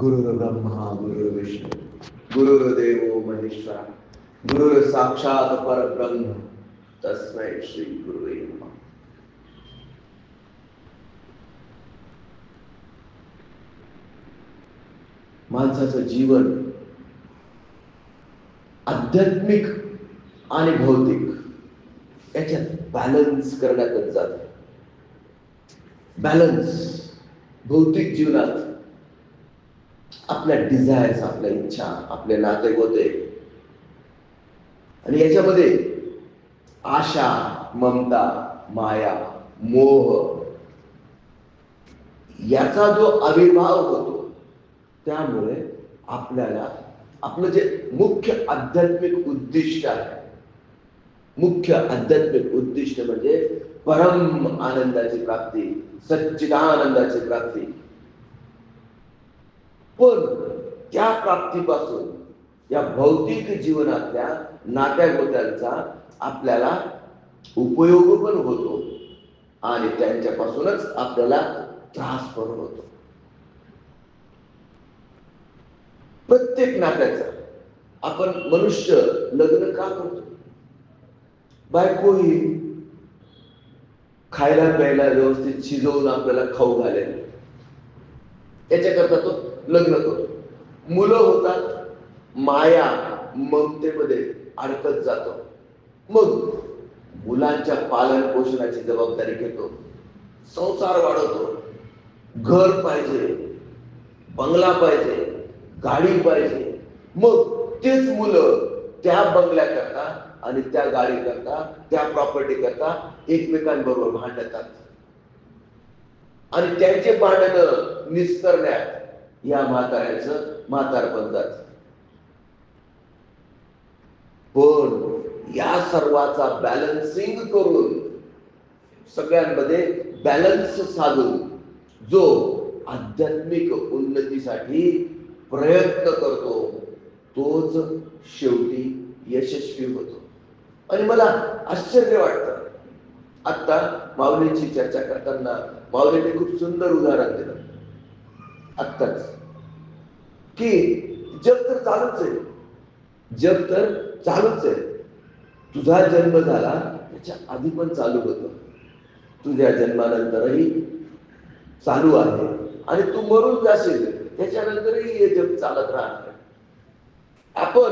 गुरुर्ब्रह्मा गुरुर्विष्णू गुरुर्देवो महेश्वरा गुरुर साक्षात परब्रह्म तस्मै श्री गुरुवे नमः. माणसाचं जीवन आध्यात्मिक आणि भौतिक याच्यात बॅलन्स करण्यातच जात. बॅलन्स भौतिक जीवनात आपल्या डिझायर्स, आपल्या इच्छा, आपले नाते होते आणि याच्यामध्ये आशा, ममता, माया, मोह याचा जो आविर्भाव होतो, त्यामुळे आपल्याला आपलं जे मुख्य आध्यात्मिक उद्दिष्ट आहे, मुख्य आध्यात्मिक उद्दिष्ट म्हणजे परम आनंदाची प्राप्ती, सच्चिदानंदाची प्राप्ती. पण त्या प्राप्तीपासून या भौतिक जीवनातल्या नात्यागोत्यांचा आपल्याला उपयोग पण होतो आणि त्यांच्यापासूनच आपल्याला त्रास पण होतो. प्रत्येक नात्याचा आपण मनुष्य लग्न का करतो? बायको ही खायला प्यायला व्यवस्थित शिजवून आपल्याला खाऊ घालेल याच्याकरता तो लग्न करतो. मुलं होतात, माया ममतेमध्ये अडकत जातो. मग मुलांच्या पालन पोषणाची जबाबदारी घेतो, संसार वाढवतो, घर पाहिजे, बंगला पाहिजे, गाडी पाहिजे. मग तेच मुलं त्या बंगल्या करता आणि त्या गाडी करता, त्या प्रॉपर्टी करता एकमेकांबरोबर भांडतात आणि त्यांचे भांडणं निस्तरण्यात या म्हाताऱ्याचं म्हातारपण जात. पण या सर्वाचा बॅलन्सिंग करून सगळ्यांमध्ये बॅलन्स साधून जो आध्यात्मिक उन्नतीसाठी प्रयत्न करतो तोच शेवटी यशस्वी होतो. आणि मला आश्चर्य वाटतं, आता माऊलींची चर्चा करताना माऊलींनी खूप सुंदर उदाहरण दिलं आत्ताच, की जग तर चालूच आहे, जग तर चालूच आहे. तुझा जन्म झाला त्याच्या आधी पण चालू होतं, तुझ्या जन्मानंतरही चालू आहे आणि तू मरून जाशील त्याच्यानंतरही हे जग चालत राहणार. आपण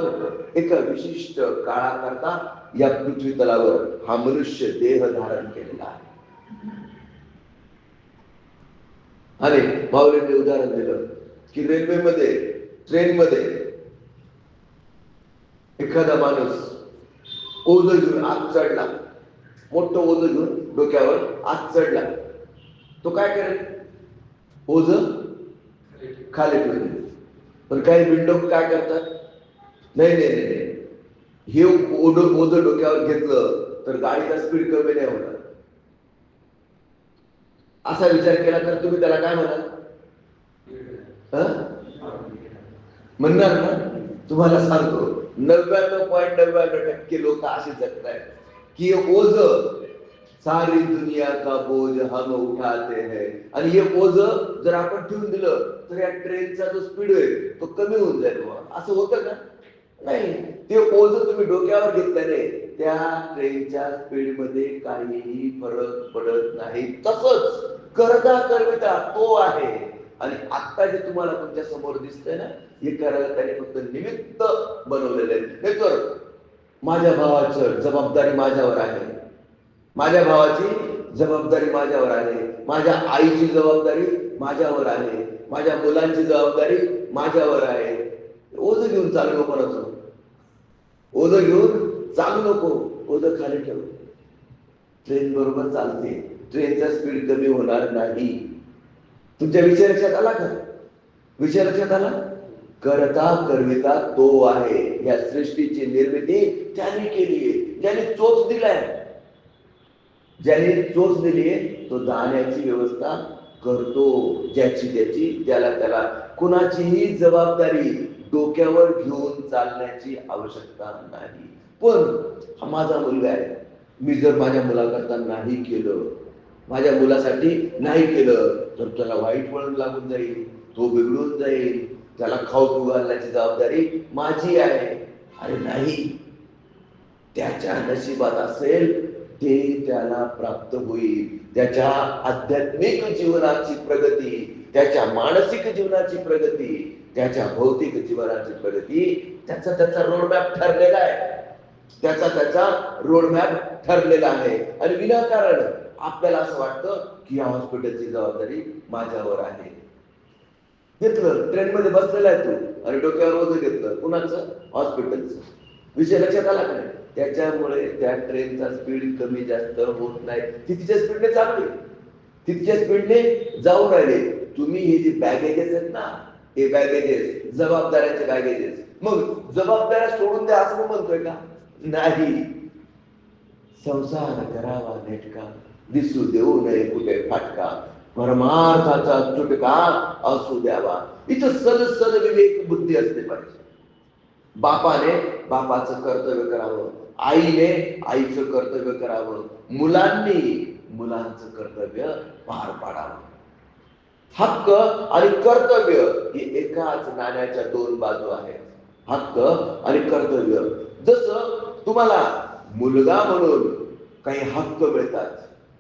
एका विशिष्ट काळाकरता या पृथ्वी तलावर हा मनुष्य देह धारण केलेला आहे. आणि माऊलींनी उदाहरण दिलं की रेल्वेमध्ये, ट्रेनमध्ये एखादा माणूस ओझं घेऊन आत चढला, मोठं ओझं घेऊन डोक्यावर आत चढला, तो काय करेल? ओझं खाली ठेवले. पण काही विंडो काय करतात? नाही नाही नाही, हे ओझं डोक्यावर घेतलं तर गाडीचा स्पीड कमी नाही होणार. असा विचार केला तर तुम्ही त्याला काय म्हणाल? म्हणणार ना? तुम्हाला सांगतो 99.99% लोक असे जगत आहेत की ओझं सारी दुनिया का बोझ हम उठाते हैं, आणि हे ओझं जर आपण ठेवून दिलं तर या ट्रेनचा जो स्पीड आहे तो कमी होऊन जाईल. असं होतं का? नाही. ते ओझं तुम्ही डोक्यावर घेतल्याने त्या ट्रेनच्या स्पीड मध्ये काहीही फरक पडत नाही. तसंच करता करविता तो आहे. आणि आत्ता जे तुम्हाला तुमच्या समोर दिसतंय ना, हे करायला त्याने फक्त निमित्त बनवलेलं आहे. नाही तर माझ्या भावाचं जबाबदारी माझ्यावर आहे, माझ्या भावाची जबाबदारी माझ्यावर आहे, माझ्या आईची जबाबदारी माझ्यावर आहे, माझ्या मुलांची जबाबदारी माझ्यावर आहे. ओझं घेऊन चालू नको ना, तू ओझं घेऊन चालू नको, ओझं खाली ठेव. ट्रेन बरोबर चालते, ट्रेनचा स्पीड कमी होणार नाही. तुमच्या विषय लक्षात आला का? विषय लक्षात आला? करता करविता तो आहे. या सृष्टीची निर्मिती त्याने केली आहे, ज्याने चोच दिलाय, ज्याने चोच दिलीये तो दाण्याची व्यवस्था करतो, ज्याची त्याची त्याला त्याला. कुणाचीही जबाबदारी डोक्यावर घेऊन चालण्याची आवश्यकता नाही. पण हा माझा मुलगा आहे, मी जर माझ्या मुलाकरता नाही केलं, माझ्या मुलासाठी नाही केलं तर त्याला वाईट वळण लागून जाईल, तो बिघडून जाईल, त्याला खाऊ पिऊ घालण्याची जबाबदारी माझी आहे. अरे नाही, त्याच्या नशिबात असेल ते त्याला प्राप्त होईल. त्याच्या आध्यात्मिक जीवनाची प्रगती, त्याच्या मानसिक जीवनाची प्रगती, त्याच्या भौतिक जीवनाची प्रगती त्याचा रोडमॅप ठरलेला आहे. त्याचा रोडमॅप ठरलेला आहे. आणि विनाकारण आपल्याला असं वाटतं की या हॉस्पिटलची जबाबदारी माझ्यावर आहे. घेतलं, ट्रेनमध्ये बसलेला आहे तू आणि डोक्यावर ओझं घेतलं, कुणाचं? हॉस्पिटलचं. विषय लक्षात आला का नाही? त्याच्यामुळे त्या ट्रेनचा स्पीड कमी जास्त होत नाही, ती तिच्या स्पीडने चालली, तितक्या स्पीडने जाऊन राहिले. तुम्ही हे जे बॅगेजेस आहेत ना, हे बॅगेजेस जबाबदाऱ्याचे बॅगेजेस, मग जबाबदाऱ्या सोडून द्या असं म्हणतोय का? नाही. संसार करावा नेटका, दिसू देऊ नये कुठे फाटका, परमार्थाचा चुटका असू द्यावा. इथं सद विवेक बुद्धी असते पाहिजे. बापाने बापाचं कर्तव्य करावं, आईने आईचं कर्तव्य करावं, मुलांनी मुलांचं कर्तव्य पार पाडावं. हक्क आणि कर्तव्य हे एकाच नाण्याच्या दोन बाजू आहेत. हक्क आणि कर्तव्य. जसं तुम्हाला मुलगा म्हणून काही हक्क मिळतात,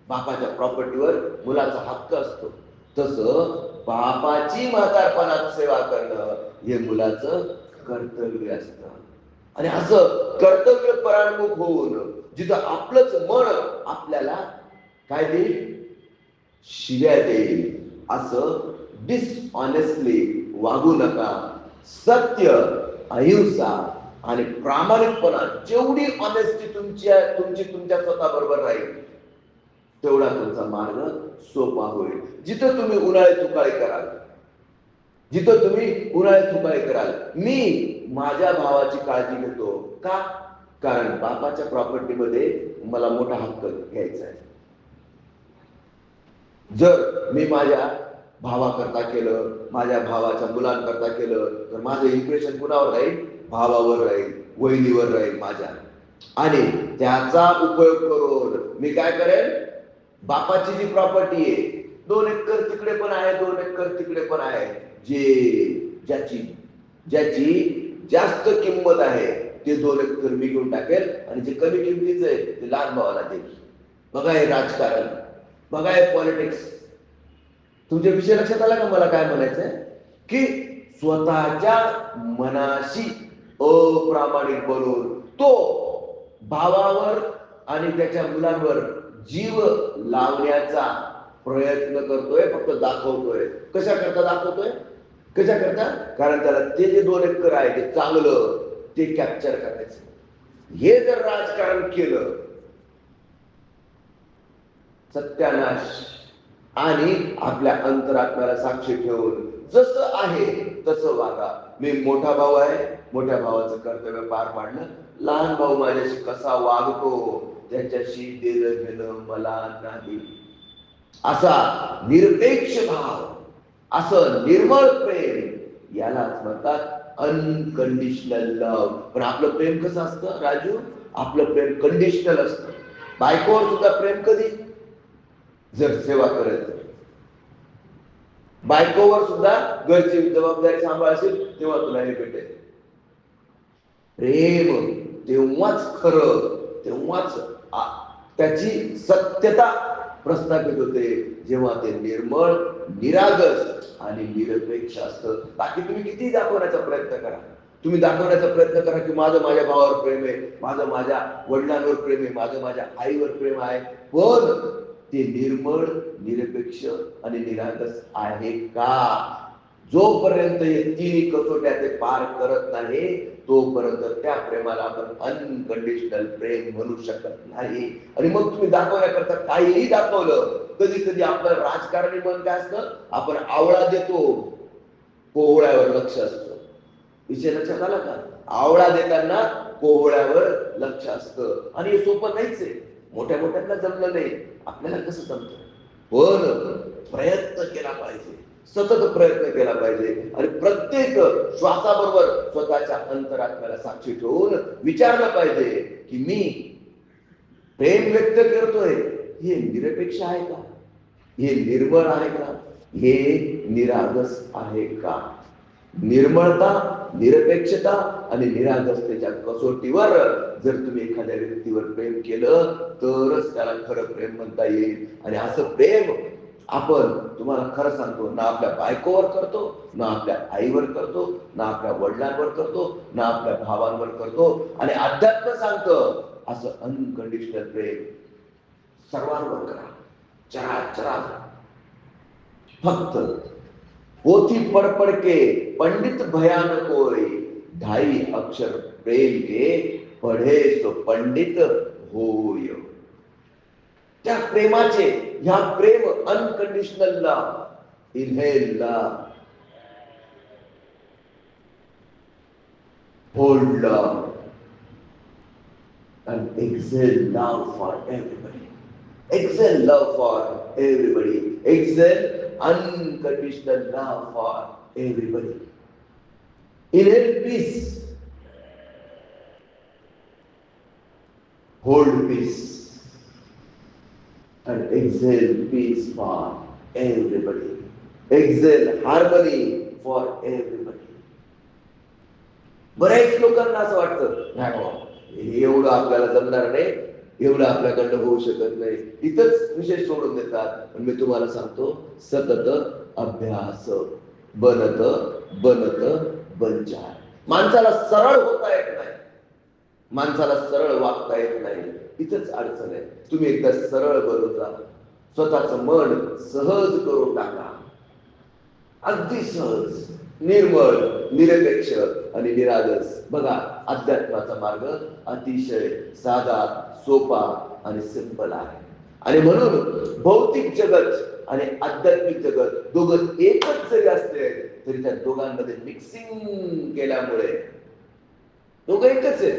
बापाच्या प्रॉपर्टीवर मुलाचा हक्क असतो, तसं बापाची म्हातारपणात सेवा करणं हे मुलाचं कर्तव्य असतं. आणि असं कर्तव्य परायण होऊन जिथं आपलंच मन आपल्याला काय देईल? शिव्या देईल, असं डिसऑनेस्टली वागू नका. सत्य, अहिंसा आणि प्रामाणिकपणा, जेवढी ऑनेस्टी तुमची तुमच्या स्वतः बरोबर राहील तेवढा तुमचा मार्ग सोपा होईल. जिथं तुम्ही उन्हाळे तुकाळे कराल, जिथं तुम्ही उन्हाळे तुकाळे कराल, मी माझ्या भावाची काळजी घेतो का? कारण बापाच्या प्रॉपर्टीमध्ये मला मोठा हक्क घ्यायचा आहे. जर मी माझ्या भावाकरता केलं, माझ्या भावाच्या मुलांकरता केलं, तर माझं इम्प्रेशन कुणावर राहील? भावावर राहील, वहिनीवर राहील माझ्या. आणि त्याचा उपयोग करून मी काय करेन? बापाची जी प्रॉपर्टी आहे, 2 एकर तिकडे पण आहे, 2 एकर तिकडे पण आहे, ज्याची जास्त किंमत आहे ते 2 एकर मी घेऊन टाकेल आणि जे कमी किमतीचं आहे ते लहान भावाला देईल. बघा हे राजकारण, बघा हे पॉलिटिक्स. तुमच्या विषय लक्षात आला का? मला काय म्हणायचंय की स्वतःच्या मनाशी अप्रामाणिक बनून तो भावावर आणि त्याच्या मुलांवर जीव लावण्याचा प्रयत्न करतोय, फक्त दाखवतोय. कशा करता दाखवतोय? कशा करता? कारण त्याला ते जे 2 एकर आहे ते चांगलं, ते कॅप्चर करायचं. हे जर राजकारण केलं, सत्यानाश. आणि आपल्या अंतरात्म्याला साक्षी ठेवून जसं आहे तसं वागा. मी मोठा भाऊ आहे, मोठ्या भावाचं कर्तव्य पार पाडलं, लहान भाऊ माझ्याशी कसा वागतो त्याच्याशी देणं घेणं मला नाही. असा निरपेक्ष भाव, असं निर्मळ प्रेम, यालाच म्हणतात अनकंडिशनल लव्ह. पण आपलं प्रेम कसं असतं राजू? आपलं प्रेम कंडिशनल असतं. बायकोवर सुद्धा प्रेम कधी? जर सेवा करत, बायकोवर सुद्धा घरची जबाबदारी सांभाळशील तेव्हा तुला हे भेटेल. प्रेम तेव्हाच खरं, तेव्हाच त्याची सत्यता प्रस्थापित होते, जेव्हा ते निर्मळ, निरागस आणि निरपेक्ष असतं. बाकी तुम्ही किती दाखवण्याचा प्रयत्न करा, तुम्ही दाखवण्याचा प्रयत्न करा की माझं माझ्या भावावर प्रेम आहे, माझं माझ्या वडिलांवर प्रेम आहे, माझं माझ्या आईवर प्रेम आहे, पण ते निर्मळ, निरपेक्ष आणि निरागस आहे का? जोपर्यंत हे 3 कसोट्या ते पार करत नाही तोपर्यंत त्या प्रेमाला आपण अनकंडिशनल प्रेम म्हणू शकत नाही. आणि मग तुम्ही दाखवण्याकरता काहीही दाखवलं, कधी कधी आपलं राजकारणी मन काय असतं? आपण आवळा देतो, कोहळ्यावर लक्ष असतं. विषय लक्षात आला का? आवळा देताना कोहळ्यावर लक्ष असतं. आणि हे सोपं नाहीच आहे, मोठ्या मोठ्यांना जमलं नाही, आपल्याला कसं जमतं? पण प्रयत्न केला पाहिजे, सतत प्रयत्न केला पाहिजे. आणि प्रत्येक श्वासाबरोबर स्वतःच्या अंतरात्म्याला साक्षी ठेवून विचारलं पाहिजे की मी प्रेम व्यक्त करतोय हे निरपेक्ष आहे का? हे निर्मळ आहे का? हे निरागस आहे का? निर्मळता, निरपेक्षता आणि निरागसतेच्या कसोटीवर जर तुम्ही एखाद्या व्यक्तीवर प्रेम केलं तरच त्याला खरं प्रेम म्हणता येईल. आणि असं प्रेम आपण, तुम्हाला खरं सांगतो, ना आपल्या बायकोवर करतो, ना आपल्या आईवर करतो, ना आपल्या वडिलांवर करतो, ना आपल्या भावांवर करतो. आणि अध्यात्म सांगतं असं अनकंडिशनल प्रेम सर्वांवर करा, चराचरात. फक्त पोथी पढ़ के पंडित भयान कोई, 2.5 अक्षर प्रेम के पढ़े तो पंडित होय. त्या प्रेमाचे, ह्या प्रेम unconditional love, inhale love, hold love and exhale love for everybody. Exhale love for everybody. Exhale unconditional love for everybody. Inhale peace. Hold peace. And exhale peace for everybody. Exhale harmony for everybody. बऱ्याच लोकांना असं वाटतं, नाही बाबा एवढं आपल्याला जमणार नाही, एवढं आपल्याकडनं होऊ शकत नाही, इथंच विषय सोडून देतात. पण मी तुम्हाला सांगतो, सतत अभ्यास, बनत बनत बनचार. माणसाला सरळ होता येत नाही, माणसाला सरळ वागता येत नाही, इथंच अडचण आहे. तुम्ही एकदा सरळ बनून जा, स्वतःचं मन सहज करून टाका, अगदी सहज, निर्मळ, निरपेक्ष आणि निरागस. बघा, अध्यात्माचा मार्ग अतिशय साधा, सोपा आणि सिंपल आहे. आणि म्हणून भौतिक जगत आणि आध्यात्मिक जगत दोघं एकच जरी असले तरी त्या दोघांमध्ये मिक्सिंग केल्यामुळे दोघं एकच आहे,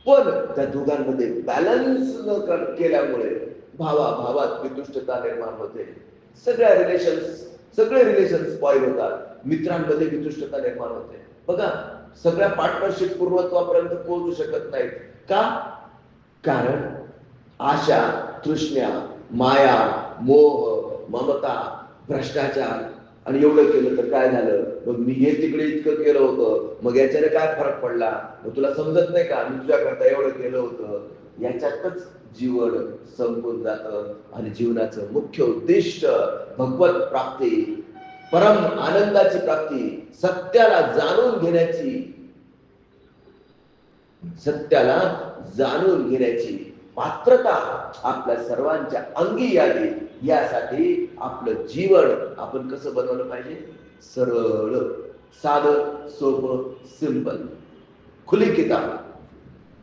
पण त्या दोघांमध्ये बॅलन्स न केल्यामुळे भावात वितुष्टता निर्माण होते. सगळे रिलेशन्स स्पॉइल होतात. मित्रांमध्ये वितुष्टता निर्माण होते. बघा, सगळ्या पार्टनरशिप पूर्णत्वापर्यंत पोहोचू शकत नाहीत. का? कारण आशा, तृष्णा, माया, मोह, ममता, भ्रष्टाचार. आणि एवढं केलं तर काय झालं, मग मी हे तिकडे इतकं केलं होतं, मग याच्याने काय फरक पडला, मग तुला समजत नाही का, मी तुझ्याकरता एवढं केलं होतं. याच्यातच जीवन संपून जातं. आणि जीवनाचं मुख्य उद्दिष्ट भगवत प्राप्ती, परम आनंदाची प्राप्ती, सत्याला जाणून घेण्याची पात्रता आपल्या सर्वांच्या अंगी यावी, यासाठी आपलं जीवन आपण कसं बनवलं पाहिजे? सरळ, साधं, सोपं, सिंपल, खुली किताब.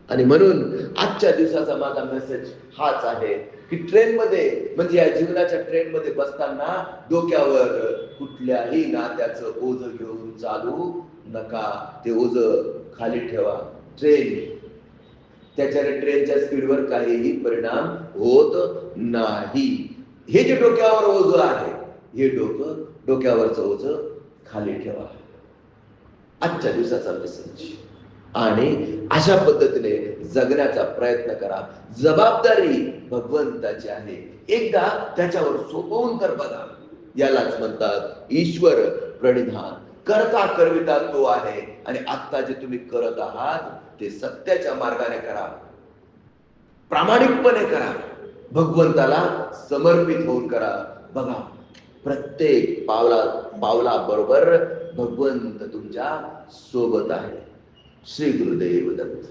आणि म्हणून आजच्या दिवसाचा माझा मेसेज हाच आहे की ट्रेनमध्ये, म्हणजे या जीवनाच्या ट्रेनमध्ये बसताना डोक्यावर कुठल्याही नात्याचं ओझ घेऊन चालू नका. ते ओझ खाली ठेवा. त्याच्याने ट्रेनच्या स्पीडवर काहीही परिणाम होत नाही. हे जे डोक्यावर ओझ आहे, हे डोक्यावरचं ओझ खाली ठेवा. आजच्या दिवसाचा मेसेज. आणि अशा पद्धतीने जगण्याचा प्रयत्न करा. जबाबदारी भगवंताची आहे, एकदा त्याच्यावर सोपवून तर बघा. यालाच म्हणतात ईश्वर प्रणिधान. करता करविता तो आहे. आणि आता जे तुम्ही करत आहात ते सत्याच्या मार्गाने करा, प्रामाणिकपणे करा, भगवंताला समर्पित होऊन करा. बघा, प्रत्येक पावला बरोबर भगवंत तुमच्या सोबत आहे. श्री गुरुदेव दत्त.